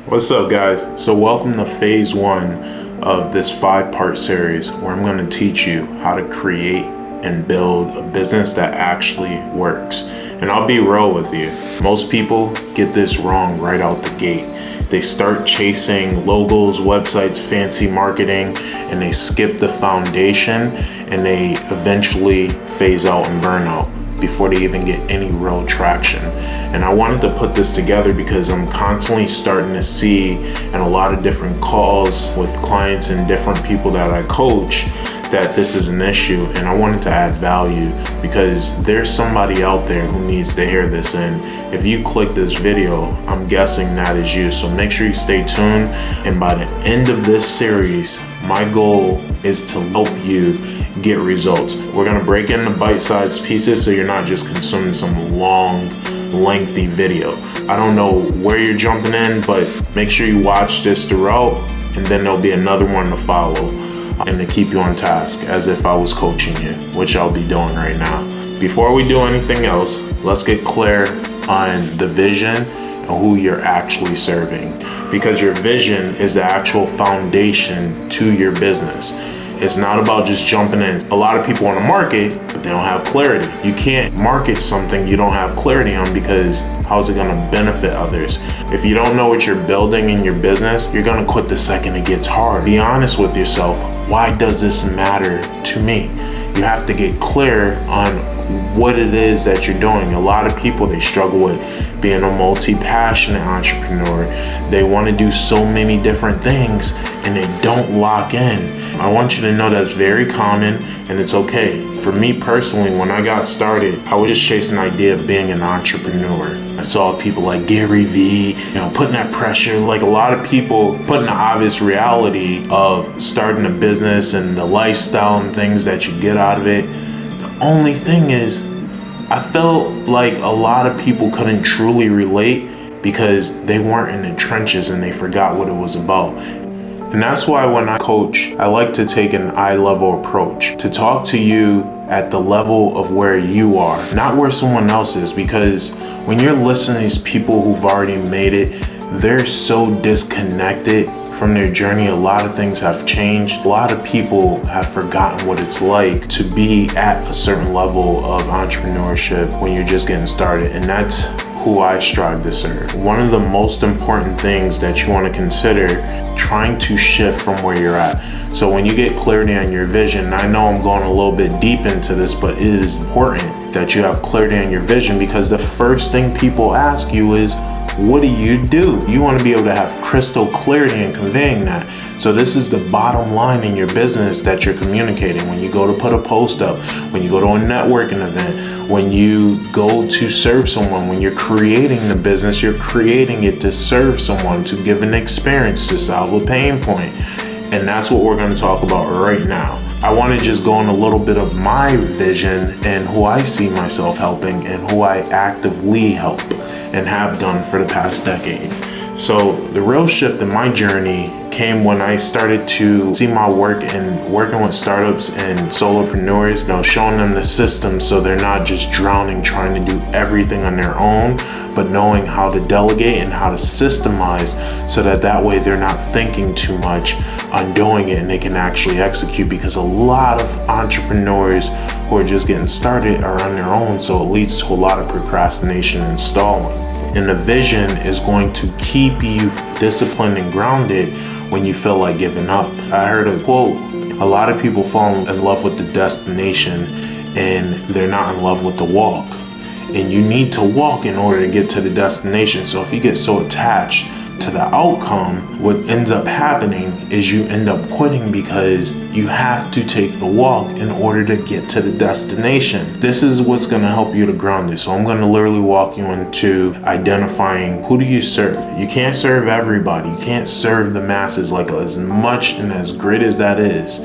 What's up, guys? So welcome to phase one of this 5-part series where I'm going to teach you how to create and build a business that actually works. And I'll be real with you. Most people get this wrong right out the gate. They start chasing logos, websites, fancy marketing, and they skip the foundation, and they eventually phase out and burn out before they even get any real traction. And I wanted to put this together because I'm constantly starting to see in a lot of different calls with clients and different people that I coach that this is an issue, and I wanted to add value because there's somebody out there who needs to hear this. And if you click this video, I'm guessing that is you. So make sure you stay tuned, and by the end of this series, my goal is to help you get results. We're gonna break into bite-sized pieces so you're not just consuming some long, lengthy video. I don't know where you're jumping in, but make sure you watch this throughout, and then there'll be another one to follow and to keep you on task as if I was coaching you, which I'll be doing right now. Before we do anything else, let's get clear on the vision and who you're actually serving, because your vision is the actual foundation to your business. It's not about just jumping in. A lot of people want to market, but they don't have clarity. You can't market something you don't have clarity on, because how's it gonna benefit others? If you don't know what you're building in your business, you're gonna quit the second it gets hard. Be honest with yourself. Why does this matter to me? You have to get clear on what it is that you're doing. A lot of people, they struggle with being a multi-passionate entrepreneur. They want to do so many different things and they don't lock in. I want you to know that's very common and it's okay. For me personally, when I got started, I was just chasing the idea of being an entrepreneur. I saw people like Gary Vee, putting that pressure, like a lot of people putting the obvious reality of starting a business and the lifestyle and things that you get out of it. The only thing is, I felt like a lot of people couldn't truly relate because they weren't in the trenches and they forgot what it was about. And that's why when I coach, I like to take an eye-level approach to talk to you at the level of where you are, not where someone else is. Because when you're listening to these people who've already made it, they're so disconnected from their journey. A lot of things have changed. A lot of people have forgotten what it's like to be at a certain level of entrepreneurship when you're just getting started. And that's who I strive to serve. One of the most important things that you want to consider, trying to shift from where you're at. So when you get clarity on your vision, I know I'm going a little bit deep into this, but it is important that you have clarity on your vision, because the first thing people ask you is, what do? You want to be able to have crystal clarity in conveying that. So this is the bottom line in your business that you're communicating. When you go to put a post up, when you go to a networking event, when you go to serve someone, when you're creating the business, you're creating it to serve someone, to give an experience, to solve a pain point. And that's what we're going to talk about right now. I want to just go on a little bit of my vision and who I see myself helping and who I actively help and have done for the past decade. So the real shift in my journey came when I started to see my work and working with startups and solopreneurs, showing them the system so they're not just drowning trying to do everything on their own, but knowing how to delegate and how to systemize so that way they're not thinking too much on doing it and they can actually execute. Because a lot of entrepreneurs who are just getting started are on their own, so it leads to a lot of procrastination and stalling. And the vision is going to keep you disciplined and grounded when you feel like giving up. I heard a quote, a lot of people fall in love with the destination and they're not in love with the walk. And you need to walk in order to get to the destination. So if you get so attached to the outcome, what ends up happening is you end up quitting because you have to take the walk in order to get to the destination. This is what's going to help you to ground it. So I'm going to literally walk you into identifying, who do you serve? You can't serve everybody. You can't serve the masses. Like, as much and as great as that is,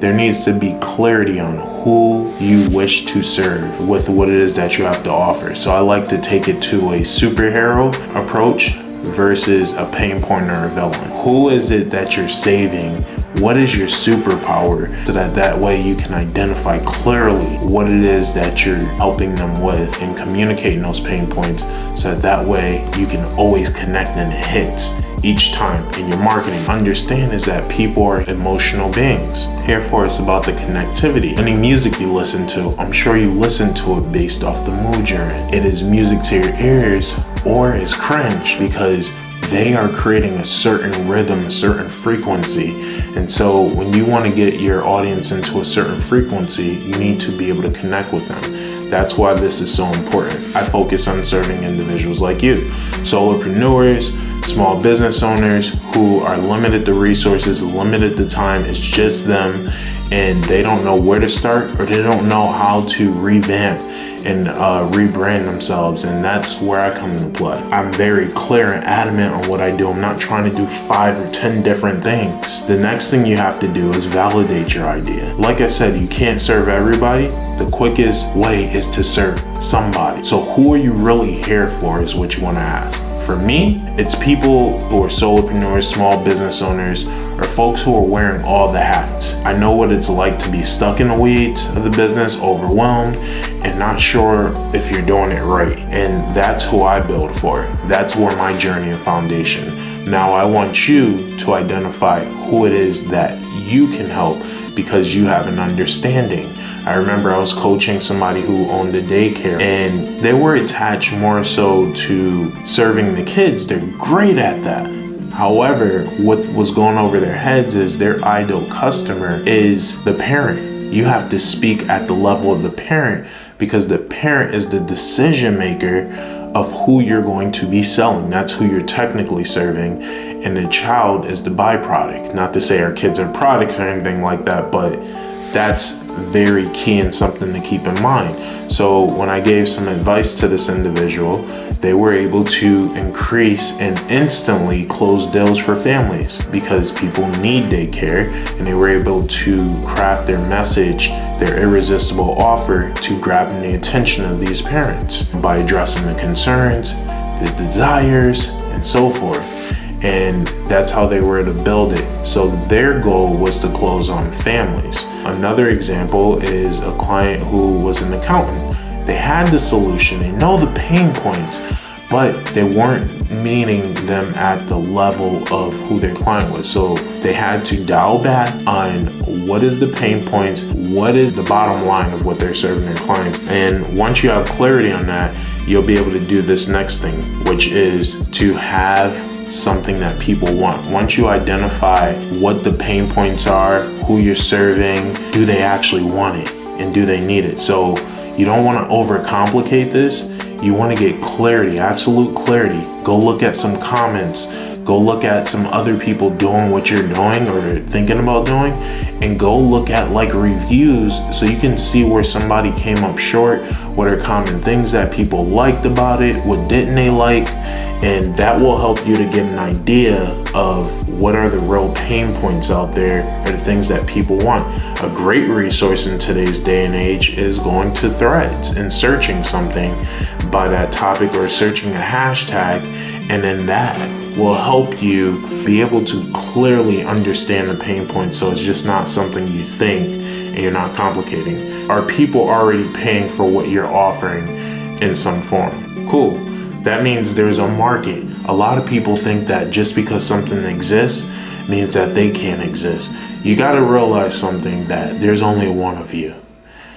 there needs to be clarity on who you wish to serve with what it is that you have to offer. So I like to take it to a superhero approach versus a pain point or a villain. Who is it that you're saving? What is your superpower? So that way you can identify clearly what it is that you're helping them with and communicating those pain points, so that way you can always connect and it hits. each time in your marketing. Understand is that people are emotional beings. Therefore, it's about the connectivity. Any music you listen to, I'm sure you listen to it based off the mood you're in. It is music to your ears or it's cringe because they are creating a certain rhythm, a certain frequency. And so when you want to get your audience into a certain frequency, you need to be able to connect with them. That's why this is so important. I focus on serving individuals like you, solopreneurs, small business owners who are limited to resources, limited to time. It's just them and they don't know where to start or they don't know how to revamp and rebrand themselves, and that's where I come into play. I'm very clear and adamant on what I do. I'm not trying to do 5 or 10 different things. The next thing you have to do is validate your idea. Like I said, you can't serve everybody. The quickest way is to serve somebody. So who are you really here for is what you want to ask. For me, it's people who are solopreneurs, small business owners, or folks who are wearing all the hats. I know what it's like to be stuck in the weeds of the business, overwhelmed, and not sure if you're doing it right. And that's who I build for. That's where my journey and foundation. Now I want you to identify who it is that you can help because you have an understanding. I remember I was coaching somebody who owned a daycare and they were attached more so to serving the kids. They're great at that. However, what was going over their heads is their ideal customer is the parent. You have to speak at the level of the parent because the parent is the decision maker of who you're going to be selling. That's who you're technically serving. And the child is the byproduct. Not to say our kids are products or anything like that, but that's very key and something to keep in mind. So when I gave some advice to this individual, they were able to increase and instantly close deals for families because people need daycare, and they were able to craft their message, their irresistible offer to grabbing the attention of these parents by addressing the concerns, the desires, and so forth. And that's how they were to build it. So their goal was to close on families. Another example is a client who was an accountant. They had the solution, they know the pain points, but they weren't meeting them at the level of who their client was. So they had to dial back on what is the pain points, what is the bottom line of what they're serving their clients. And once you have clarity on that, you'll be able to do this next thing, which is to have something that people want. Once you identify what the pain points are, who you're serving, do they actually want it and do they need it? So you don't want to overcomplicate this. You want to get clarity, absolute clarity. Go look at some comments, go look at some other people doing what you're doing or thinking about doing, and go look at like reviews so you can see where somebody came up short, what are common things that people liked about it, what didn't they like, and that will help you to get an idea of what are the real pain points out there or the things that people want. A great resource in today's day and age is going to Threads and searching something by that topic or searching a hashtag, and then that will help you be able to clearly understand the pain points so it's just not something you think and you're not complicating. Are people already paying for what you're offering in some form? Cool. That means there's a market. A lot of people think that just because something exists means that they can't exist. You got to realize something, that there's only one of you.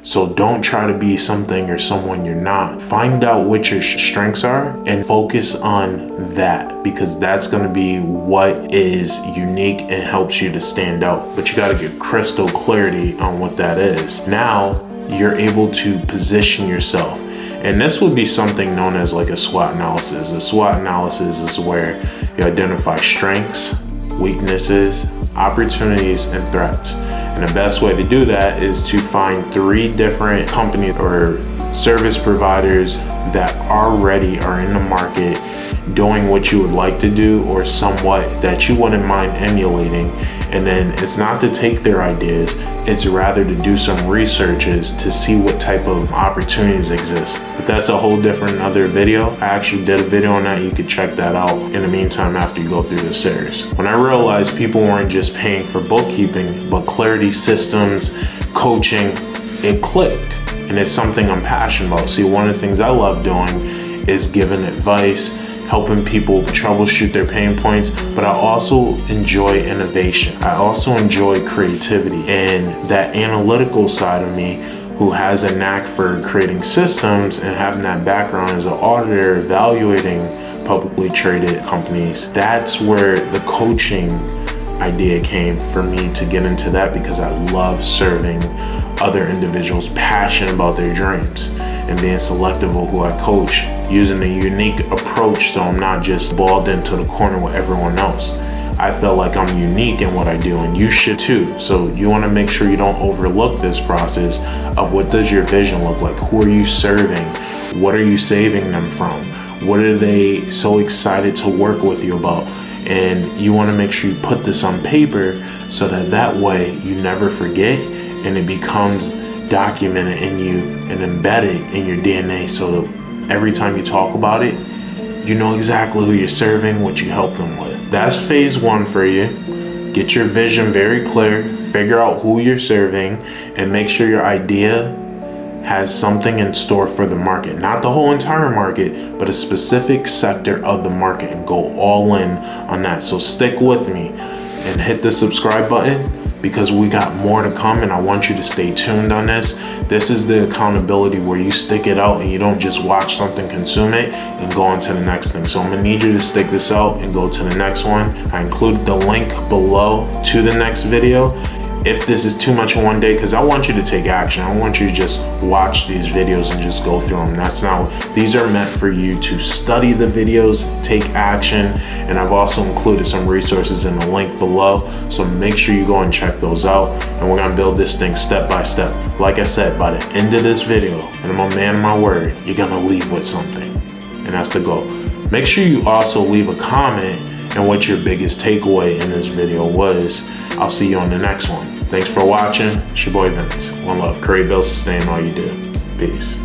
So don't try to be something or someone you're not. Find out what your strengths are and focus on that, because that's going to be what is unique and helps you to stand out. But you got to get crystal clarity on what that is. Now you're able to position yourself. And this would be something known as like a SWOT analysis. A SWOT analysis is where you identify strengths, weaknesses, opportunities, and threats. And the best way to do that is to find 3 different companies or service providers that already are in the market doing what you would like to do or somewhat that you wouldn't mind emulating. And then it's not to take their ideas, it's rather to do some researches to see what type of opportunities exist. But that's a whole different other video. I actually did a video on that. You could check that out in the meantime after you go through the series. When I realized people weren't just paying for bookkeeping, but clarity, systems, coaching, it clicked. And it's something I'm passionate about. See, one of the things I love doing is giving advice, helping people troubleshoot their pain points, but I also enjoy innovation. I also enjoy creativity and that analytical side of me, who has a knack for creating systems and having that background as an auditor, evaluating publicly traded companies. That's where the coaching idea came for me to get into that, because I love serving other individuals passionate about their dreams and being selective of who I coach, using a unique approach so I'm not just balled into the corner with everyone else. I feel like I'm unique in what I do, and you should too. So you want to make sure you don't overlook this process of what does your vision look like? Who are you serving? What are you saving them from? What are they so excited to work with you about? And you want to make sure you put this on paper so that way you never forget, and it becomes documented in you and embedded in your DNA, so that every time you talk about it, you know exactly who you're serving, what you help them with. That's phase one for you. Get your vision very clear, figure out who you're serving, and make sure your idea has something in store for the market. Not the whole entire market, but a specific sector of the market, and go all in on that. So stick with me and hit the subscribe button, because we got more to come, and I want you to stay tuned on this. This is the accountability where you stick it out and you don't just watch something, consume it, and go on to the next thing. So I'm gonna need you to stick this out and go to the next one. I included the link below to the next video if this is too much in one day, because I want you to take action. I want you to just watch these videos and just go through them. That's not what these are meant for. You to study the videos, take action, and I've also included some resources in the link below, so make sure you go and check those out. And we're gonna build this thing step by step. Like I said, by the end of this video, and I'm a man of my word, you're gonna leave with something, and that's the goal. Make sure you also leave a comment and what your biggest takeaway in this video was. I'll see you on the next one. Thanks for watching. It's your boy Vince. One love. Create, build, sustain all you do. Peace.